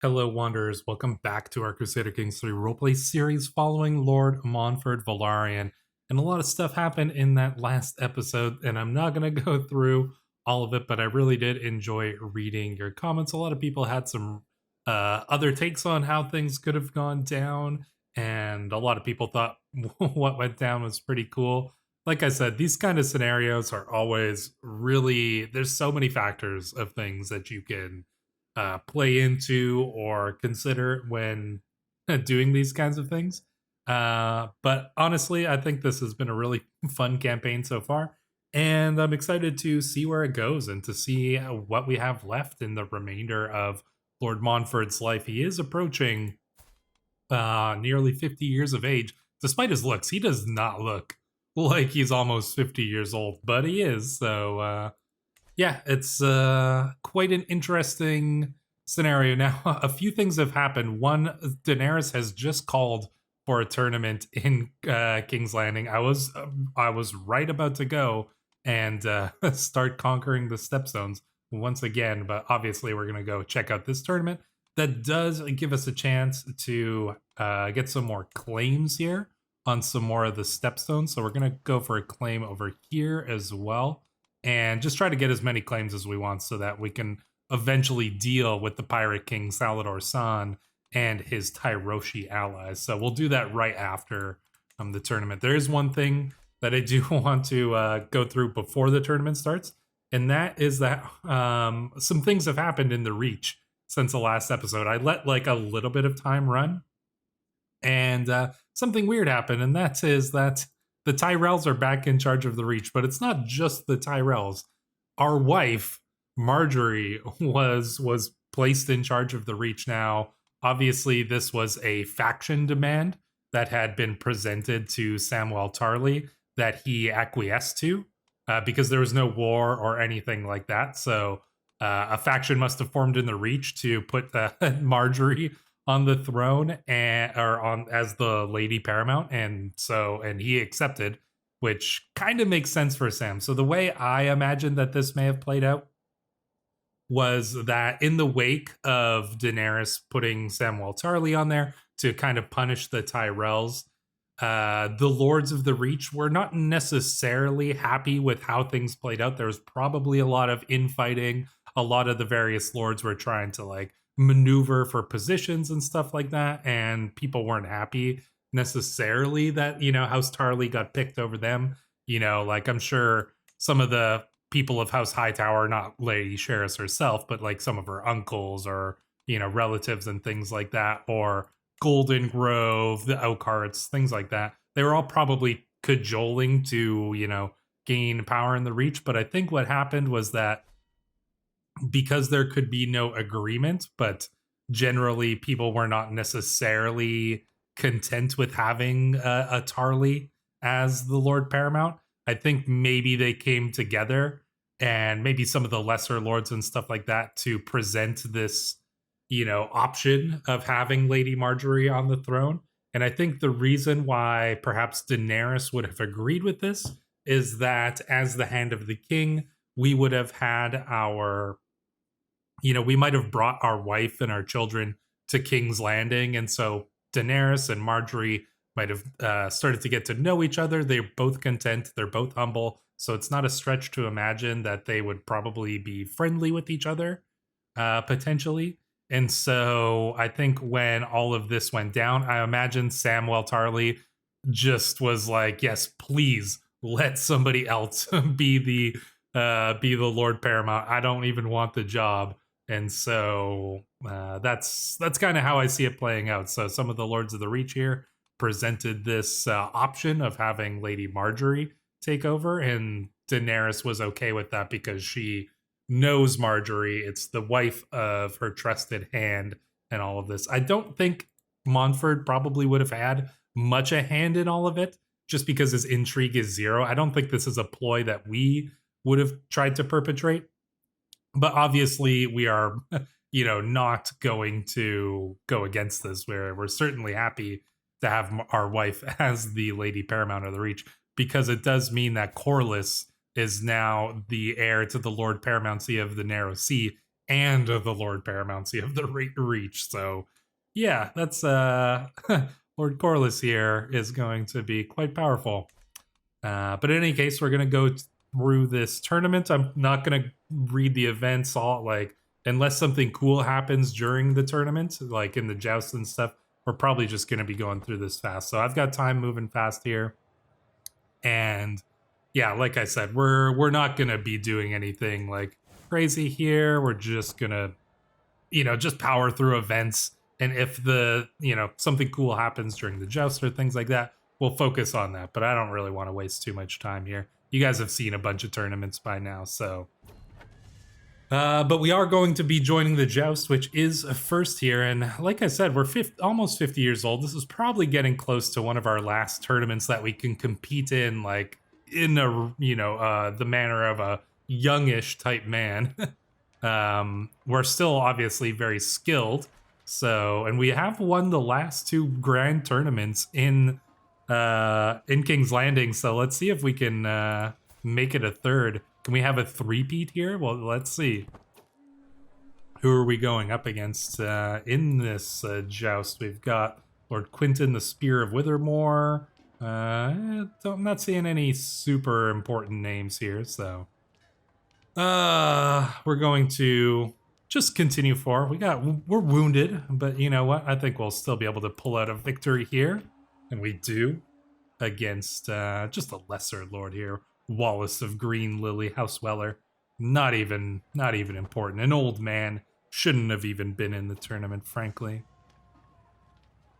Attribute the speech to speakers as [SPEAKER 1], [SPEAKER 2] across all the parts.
[SPEAKER 1] Hello, Wanderers. Welcome back to our Crusader Kings 3 roleplay series following Lord Monford Velaryon. And a lot of stuff happened in that last episode, and I'm not going to go through all of it, but I really did enjoy reading your comments. A lot of people had some other takes on how things could have gone down, and a lot of people thought what went down was pretty cool. Like I said, these kind of scenarios are always really, there's so many factors of things that you can play into or consider when doing these kinds of things. But honestly, I think this has been a really fun campaign so far, and I'm excited to see where it goes and to see what we have left in the remainder of Lord Montford's life. He is approaching nearly 50 years of age. Despite his looks, he does not look like he's almost 50 years old, but he is. So yeah, it's quite an interesting scenario. Now, a few things have happened. One, Daenerys has just called for a tournament in King's Landing. I was right about to go and start conquering the Stepstones once again, but obviously we're gonna go check out this tournament. That does give us a chance to get some more claims here on some more of the Stepstones. So we're gonna go for a claim over here as well, and just try to get as many claims as we want so that we can eventually deal with the Pirate King Salador San and his Tyroshi allies. So we'll do that right after the tournament. There is one thing that I do want to go through before the tournament starts, and that is that some things have happened in the Reach since the last episode. I let like a little bit of time run, and something weird happened, and that is that the Tyrells are back in charge of the Reach, but it's not just the Tyrells. Our wife, Marjorie, was placed in charge of the Reach now. Obviously, this was a faction demand that had been presented to Samwell Tarly that he acquiesced to because there was no war or anything like that. So a faction must have formed in the Reach to put Marjorie on the throne and or on as the lady paramount, and he accepted, which kind of makes sense for Sam. So the way I imagine that this may have played out was that in the wake of Daenerys putting Samwell Tarly on there to kind of punish the Tyrells, the Lords of the Reach were not necessarily happy with how things played out. There was probably a lot of infighting. A lot of the various lords were trying to like maneuver for positions and stuff like that, and people weren't happy necessarily that, you know, House Tarly got picked over them. You know, like I'm sure some of the people of House Hightower, not Lady Sheris herself, but like some of her uncles or, you know, relatives and things like that, or Golden Grove, the Oakhearts, things like that. They were all probably cajoling to, you know, gain power in the Reach. But I think what happened was that because there could be no agreement, but generally people were not necessarily content with having a Tarly as the Lord Paramount. I think maybe they came together, and maybe some of the lesser lords and stuff like that, to present this, you know, option of having Lady Marjorie on the throne. And I think the reason why perhaps Daenerys would have agreed with this is that as the Hand of the King, we would have had our, you know, we might have brought our wife and our children to King's Landing. And so Daenerys and Marjorie might have started to get to know each other. They're both content, they're both humble. So it's not a stretch to imagine that they would probably be friendly with each other, potentially. And so I think when all of this went down, I imagine Samwell Tarly just was like, yes, please let somebody else be the Lord Paramount. I don't even want the job. And so that's kind of how I see it playing out. So some of the Lords of the Reach here presented this option of having Lady Marjorie take over, and Daenerys was okay with that because she knows Marjorie. It's the wife of her trusted hand and all of this. I don't think Monford probably would have had much a hand in all of it just because his intrigue is zero. I don't think this is a ploy that we would have tried to perpetrate. But obviously we are, you know, not going to go against this. We're certainly happy to have our wife as the Lady Paramount of the Reach, because it does mean that Corlys is now the heir to the Lord Paramountcy of the Narrow Sea, and the Lord Paramountcy of the Reach. So yeah, that's Lord Corlys here is going to be quite powerful. But in any case, we're gonna go through this tournament. I'm not gonna read the events all, like, unless something cool happens during the tournament, like in the joust and stuff. We're probably just gonna be going through this fast. So I've got time moving fast here, and yeah, like I said, we're not gonna be doing anything like crazy here. We're just gonna, just power through events. And if the, something cool happens during the joust or things like that, we'll focus on that. But I don't really want to waste too much time here. You guys have seen a bunch of tournaments by now, so. But we are going to be joining the joust, which is a first here. And like I said, we're almost 50 years old. This is probably getting close to one of our last tournaments that we can compete in, like in a, the manner of a youngish type man. We're still obviously very skilled. So, and we have won the last two grand tournaments in King's Landing. So let's see if we can make it a third. Can we have a three-peat here? Well, let's see. Who are we going up against in this joust? We've got Lord Quinton, the Spear of Withermore. I'm not seeing any super important names here, so we're going to just continue forward. We're wounded, but you know what? I think we'll still be able to pull out a victory here, and we do against just a lesser lord here, Wallace of Green Lily, House Weller. Not even important. An old man, shouldn't have even been in the tournament, frankly.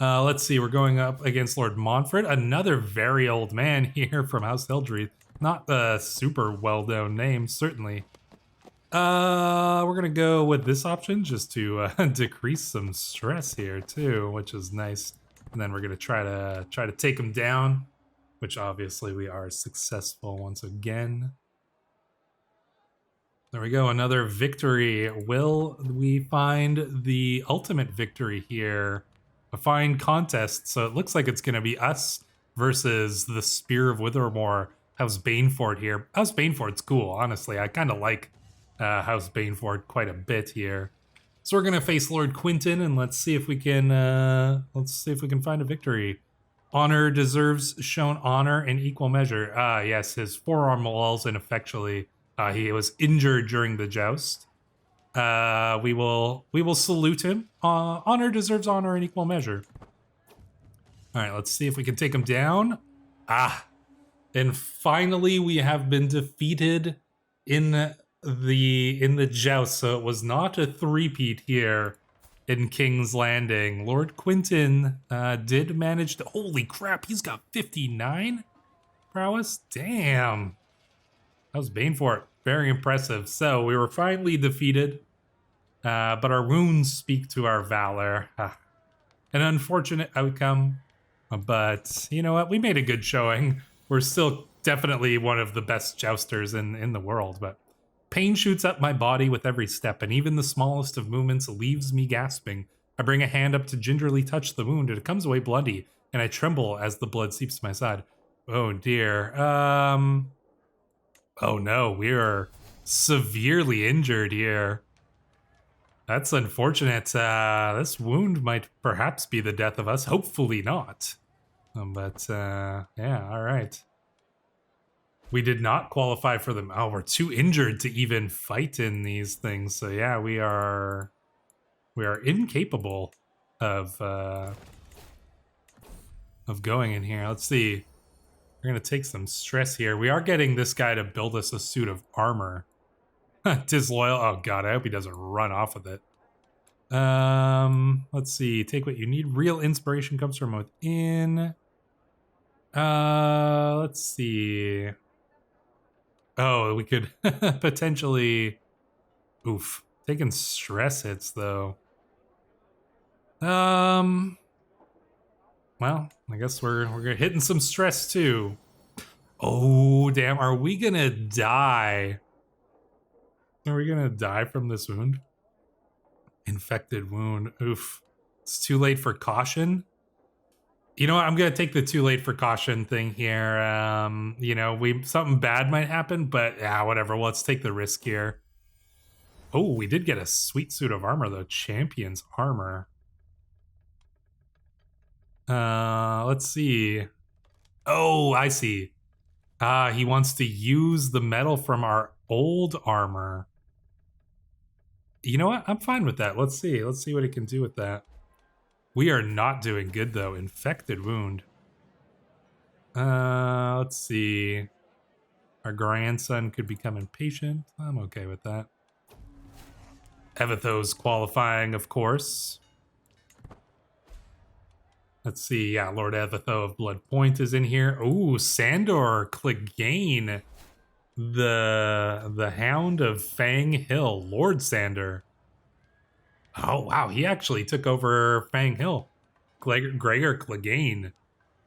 [SPEAKER 1] Let's see, we're going up against Lord Monford, another very old man here from House Eldrith. Not a super well-known name, certainly. We're gonna go with this option just to decrease some stress here too, which is nice. And then we're gonna try to take him down, which obviously we are successful once again. There we go, another victory. Will we find the ultimate victory here? A fine contest, so it looks like it's gonna be us versus the Spear of Withermore, House Baneford here. House Baneford's cool, honestly. I kind of like House Baneford quite a bit here. So we're gonna face Lord Quinton, and let's see if we can find a victory. Honor deserves shown honor in equal measure. Yes, his forearm lulls ineffectually. He was injured during the joust. We will salute him. Honor deserves honor in equal measure. All right, let's see if we can take him down. And finally we have been defeated in the joust. So it was not a three-peat here in King's Landing. Lord Quinton did manage to, holy crap, he's got 59 prowess. Damn. That was Baneford. Very impressive. So we were finally defeated, but our wounds speak to our valor. An unfortunate outcome, but you know what? We made a good showing. We're still definitely one of the best jousters in the world, but pain shoots up my body with every step, and even the smallest of movements leaves me gasping. I bring a hand up to gingerly touch the wound, and it comes away bloody, and I tremble as the blood seeps to my side. Oh dear. Oh no, we are severely injured here. That's unfortunate. This wound might perhaps be the death of us. Hopefully not. But yeah, all right. We did not qualify for them. Oh, we're too injured to even fight in these things. So yeah, we are incapable of going in here. Let's see. We're gonna take some stress here. We are getting this guy to build us a suit of armor. Disloyal. Oh god, I hope he doesn't run off with it. Let's see. Take what you need. Real inspiration comes from within. Let's see. Oh, we could potentially. Oof. Taking stress hits though. Well, I guess we're hitting some stress too. Oh, damn. Are we gonna die? Are we gonna die from this wound? Infected wound. Oof. It's too late for caution. You know what? I'm gonna take the too late for caution thing here. You know, something bad might happen, but yeah, whatever. Let's take the risk here. Oh, we did get a sweet suit of armor, though. Champion's armor. Let's see. Oh, I see. He wants to use the metal from our old armor. You know what? I'm fine with that. Let's see. Let's see what he can do with that. We are not doing good, though. Infected wound. Let's see. Our grandson could become impatient. I'm okay with that. Evitho's qualifying, of course. Let's see. Yeah, Lord Evitho of Blood Point is in here. Ooh, Sandor Clegane. The Hound of Fang Hill. Lord Sandor. Oh, wow. He actually took over Fang Hill. Gregor Clegane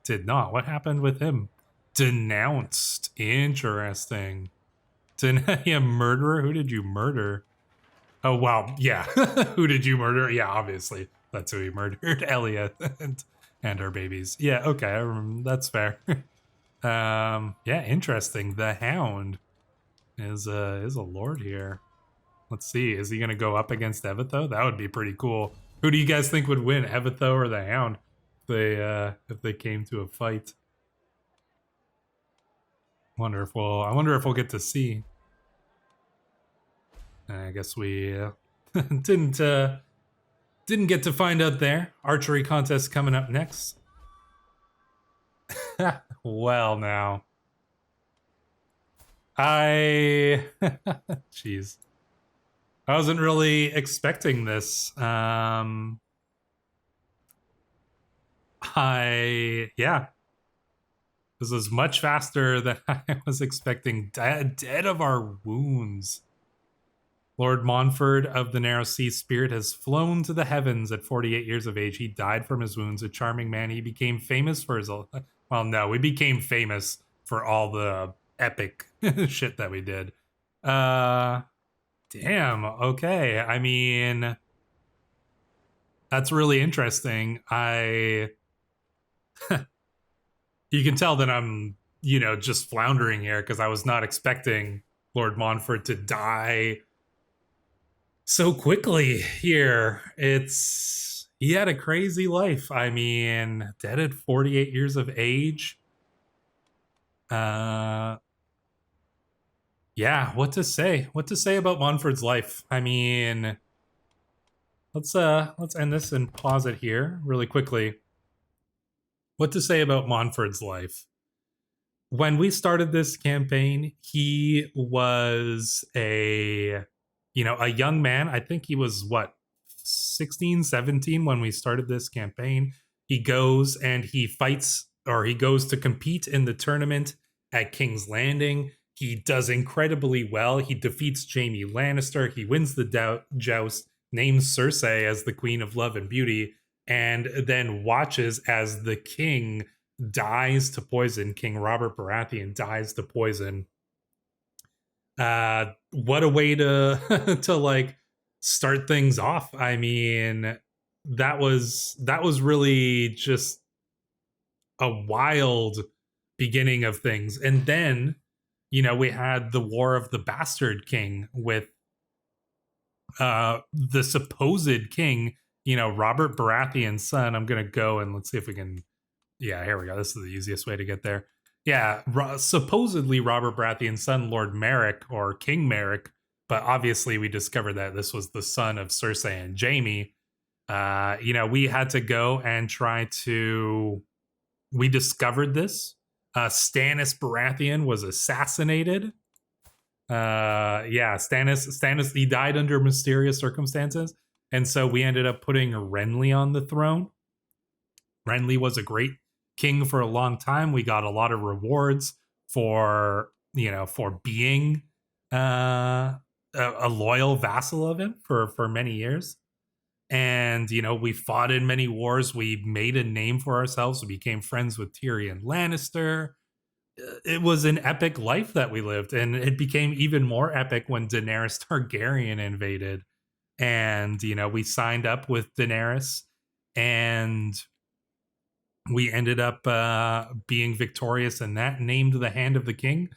[SPEAKER 1] did not. What happened with him? Denounced. Interesting. Yeah, murderer? Who did you murder? Oh, wow. Yeah. Who did you murder? Yeah, obviously. That's who he murdered. Elliot and her babies. Yeah, okay. That's fair. Yeah, interesting. The Hound is a lord here. Let's see. Is he going to go up against Evitho? That would be pretty cool. Who do you guys think would win, Evitho or the Hound? If they came to a fight. I wonder if we'll get to see. I guess we didn't get to find out there. Archery contest coming up next. Well, now. Jeez. I wasn't really expecting this. Yeah. This is much faster than I was expecting. Dead of our wounds. Lord Monford of the Narrow Sea Spirit has flown to the heavens at 48 years of age. He died from his wounds. A charming man. He became famous for his... Well, no, we became famous for all the epic shit that we did. Damn, okay. I mean... That's really interesting. You can tell that I'm, just floundering here because I was not expecting Lord Monfort to die so quickly here. He had a crazy life. I mean, dead at 48 years of age. Yeah, what to say? What to say about Monford's life? I mean, let's end this and pause it here really quickly. What to say about Monford's life? When we started this campaign, he was a young man. I think he was 16, 17 when we started this campaign. He goes and he fights, or he goes to compete in the tournament at King's Landing. He does incredibly well. He defeats Jaime Lannister. He wins the joust, names Cersei as the Queen of Love and Beauty, and then watches as the king dies to poison. King Robert Baratheon dies to poison. What a way to to start things off. I mean, that was really just a wild beginning of things. And then, we had the War of the Bastard King with the supposed king, Robert Baratheon's son. I'm gonna go and let's see if we can. Yeah, here we go. This is the easiest way to get there. Yeah, supposedly Robert Baratheon's son, Lord Merrick, or King Merrick, but obviously we discovered that this was the son of Cersei and Jaime. We had to go and try to... We discovered this. Stannis Baratheon was assassinated. Stannis, he died under mysterious circumstances, and so we ended up putting Renly on the throne. Renly was a great king for a long time. We got a lot of rewards for being a loyal vassal of him for many years. And we fought in many wars. We made a name for ourselves. We became friends with Tyrion Lannister. It was an epic life that we lived, and it became even more epic when Daenerys Targaryen invaded. And we signed up with Daenerys, and we ended up being victorious in that, named the Hand of the King.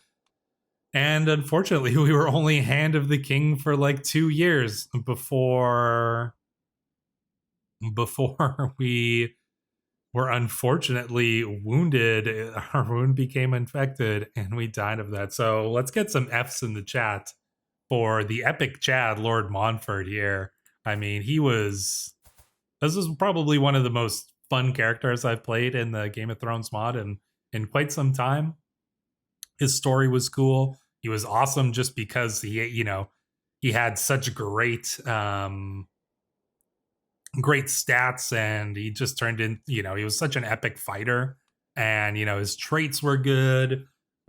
[SPEAKER 1] And unfortunately, we were only Hand of the King for like 2 years before we were unfortunately wounded. Our wound became infected and we died of that. So let's get some F's in the chat for the epic Chad, Lord Monford here. I mean, this is probably one of the most fun characters I've played in the Game of Thrones mod in quite some time. His story was cool. He was awesome just because he had such great stats, and he just turned in, he was such an epic fighter, and his traits were good.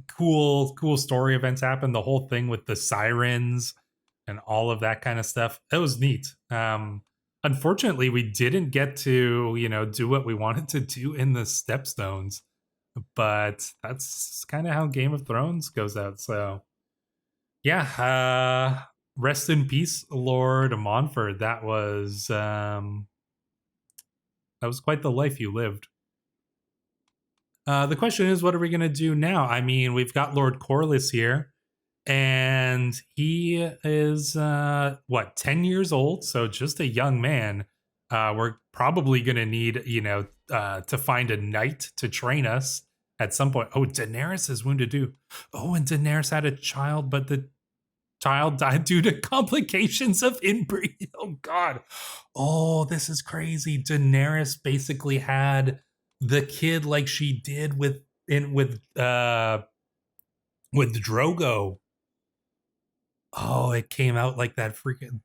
[SPEAKER 1] Cool story events happened. The whole thing with the sirens and all of that kind of stuff, it was neat. Unfortunately, we didn't get to do what we wanted to do in the stepstones, but that's kind of how Game of Thrones goes out. So yeah, rest in peace, Lord Monford. That was quite the life you lived. The question is, what are we going to do now? I mean, we've got Lord Corlys here, and he is, 10 years old? So just a young man. We're probably going to need, to find a knight to train us at some point. Oh, Daenerys is wounded too. Oh, and Daenerys had a child, but the child died due to complications of inbreeding. Oh God. Oh, this is crazy. Daenerys basically had the kid like she did with Drogo. Oh, it came out like that freaking.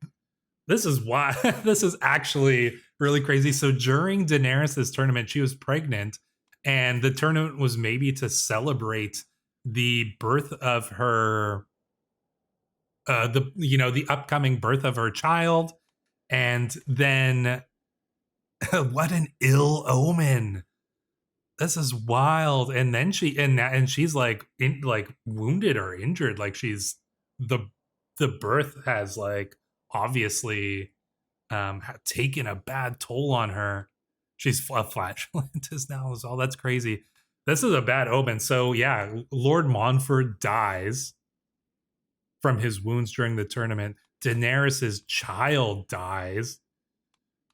[SPEAKER 1] This is why this is actually really crazy. So during Daenerys' tournament, she was pregnant, and the tournament was maybe to celebrate the birth of her the upcoming birth of her child, and then what an ill omen. This is wild. And then she's like wounded or injured, like she's the birth has like obviously taken a bad toll on her. She's flatulent now as well. That's crazy. This is a bad omen. So yeah, Lord Monford dies from his wounds during the tournament. Daenerys' child dies.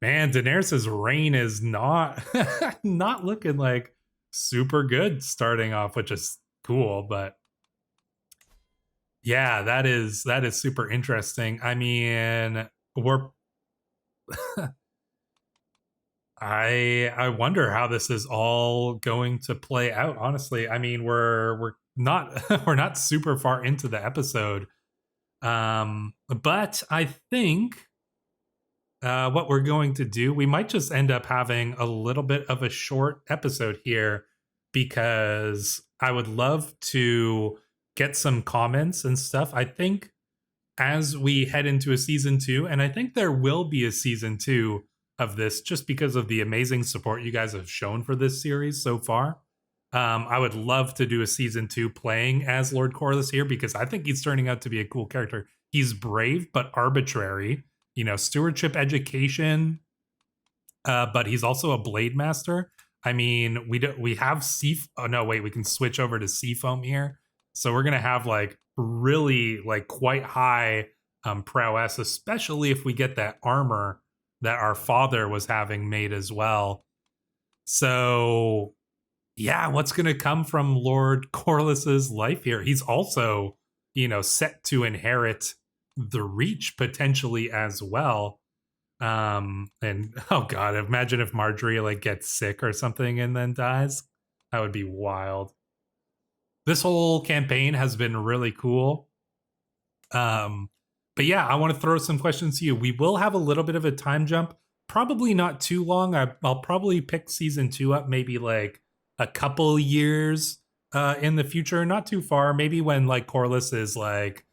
[SPEAKER 1] Man, Daenerys' reign is not not looking like super good starting off, which is cool, but yeah, that is super interesting. I mean, we're I wonder how this is all going to play out, honestly. I mean, we're not we're not super far into the episode. But I think what we're going to do, we might just end up having a little bit of a short episode here, because I would love to get some comments and stuff. I think as we head into a season 2, and I think there will be a season 2 of this just because of the amazing support you guys have shown for this series so far. I would love to do a season 2 playing as Lord Corlys here, because I think he's turning out to be a cool character. He's brave but arbitrary, stewardship education, but he's also a blade master. I mean, we have oh no, wait, we can switch over to Seafoam here. So we're gonna have like really like quite high prowess, especially if we get that armor that our father was having made as well. So yeah, what's going to come from Lord Corlys's life here? He's also, set to inherit the Reach potentially as well. And oh god, imagine if Marjorie like gets sick or something and then dies. That would be wild. This whole campaign has been really cool. But yeah, I want to throw some questions to you. We will have a little bit of a time jump, probably not too long. I'll probably pick season 2 up maybe like a couple years in the future, not too far, maybe when like Corlys is like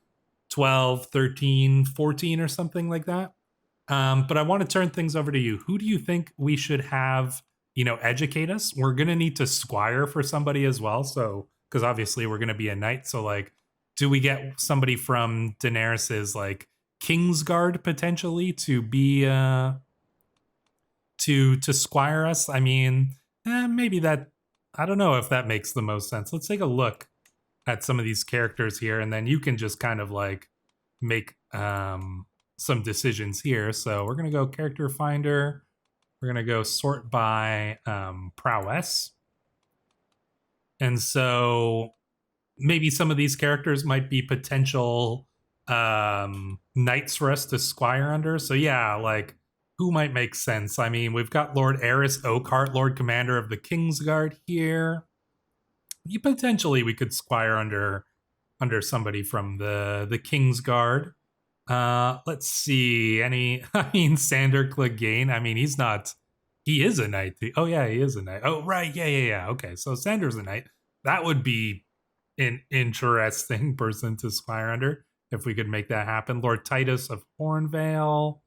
[SPEAKER 1] 12, 13, 14 or something like that. But I want to turn things over to you. Who do you think we should have, educate us? We're going to need to squire for somebody as well. So, because obviously we're going to be a knight. So, like, do we get somebody from Daenerys's, like, Kingsguard potentially to be, to squire us? I mean, maybe that, I don't know if that makes the most sense. Let's take a look. at some of these characters here, and then you can just kind of like make some decisions here. So we're gonna go character finder. We're gonna go sort by prowess, and so maybe some of these characters might be potential knights for us to squire under. So yeah, like who might make sense? I mean, we've got Lord Eris Oakhart, Lord Commander of the Kingsguard here. Potentially we could squire under somebody from the Kingsguard. Let's see. I mean, Sandor Clegane. I mean, he's not. He is a knight. Oh yeah, he is a knight. Oh right, yeah. Okay, so Sandor's a knight. That would be an interesting person to squire under if we could make that happen. Lord Titus of Hornvale,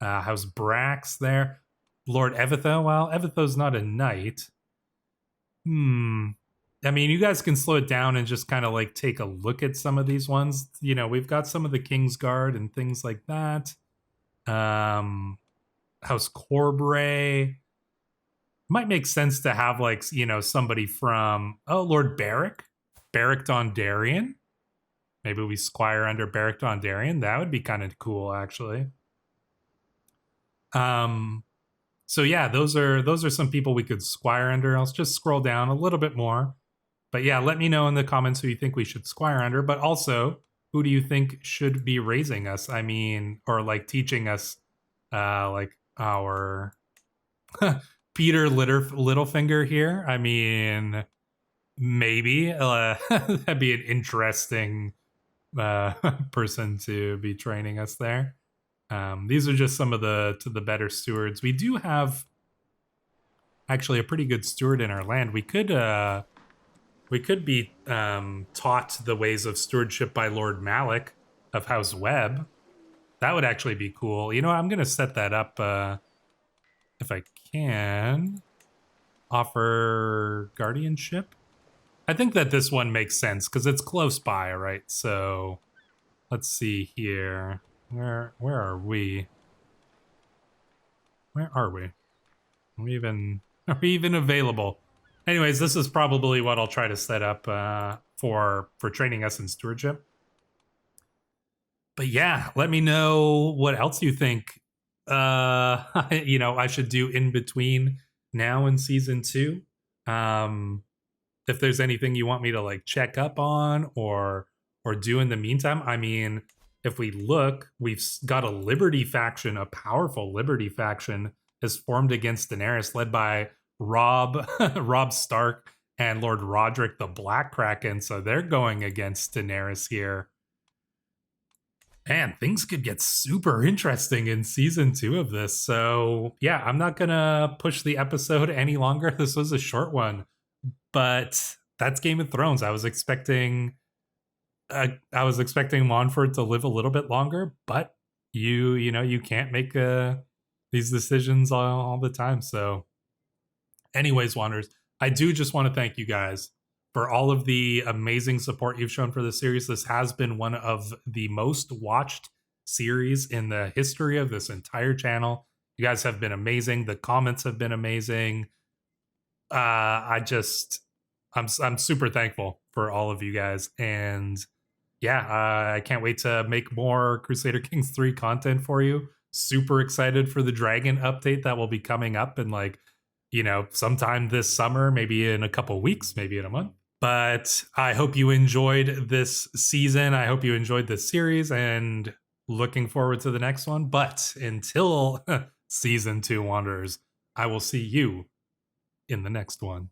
[SPEAKER 1] House Brax there. Lord Evitho. Well, Evitho's not a knight. I mean, you guys can slow it down and just kind of like take a look at some of these ones. You know, we've got some of the Kingsguard and things like that. House Corbray. Might make sense to have like, you know, somebody from Lord Beric Dondarrion. Maybe we squire under Beric Dondarrion. That would be kind of cool, actually. So yeah, those are some people we could squire under. I'll just scroll down a little bit more. But yeah, let me know in the comments who you think we should squire under. But also, who do you think should be raising us? I mean, or like teaching us, like our Peter Littlefinger here. I mean, maybe that'd be an interesting person to be training us there. These are just some of the better stewards. We do have actually a pretty good steward in our land. We could be taught the ways of stewardship by Lord Malik of House Webb. That would actually be cool. You know, I'm gonna set that up if I can. Offer guardianship. I think that this one makes sense because it's close by, right? So let's see here. Where are we? Where are we? Are we even available? Anyways, this is probably what I'll try to set up for training us in stewardship. But yeah, let me know what else you think you know, I should do in between now and season 2. If there's anything you want me to like check up on or do in the meantime. I mean, if we look, we've got a Liberty faction, a powerful Liberty faction is formed against Daenerys, led by Robb Stark and Lord Roderick the Black Kraken. So they're going against Daenerys here. Man, things could get super interesting in season 2 of this. So yeah, I'm not gonna push the episode any longer. This was a short one, but that's Game of Thrones. I was expecting Monford to live a little bit longer, but you know, you can't make these decisions all the time. So anyways, Wanderers, I do just want to thank you guys for all of the amazing support you've shown for the series. This has been one of the most watched series in the history of this entire channel. You guys have been amazing. The comments have been amazing. I'm super thankful for all of you guys. And yeah, I can't wait to make more Crusader Kings 3 content for you. Super excited for the Dragon update that will be coming up in like, you know, sometime this summer, maybe in a couple weeks, maybe in a month. But I hope you enjoyed this season. I hope you enjoyed this series and looking forward to the next one. But until season 2, Wanderers, I will see you in the next one.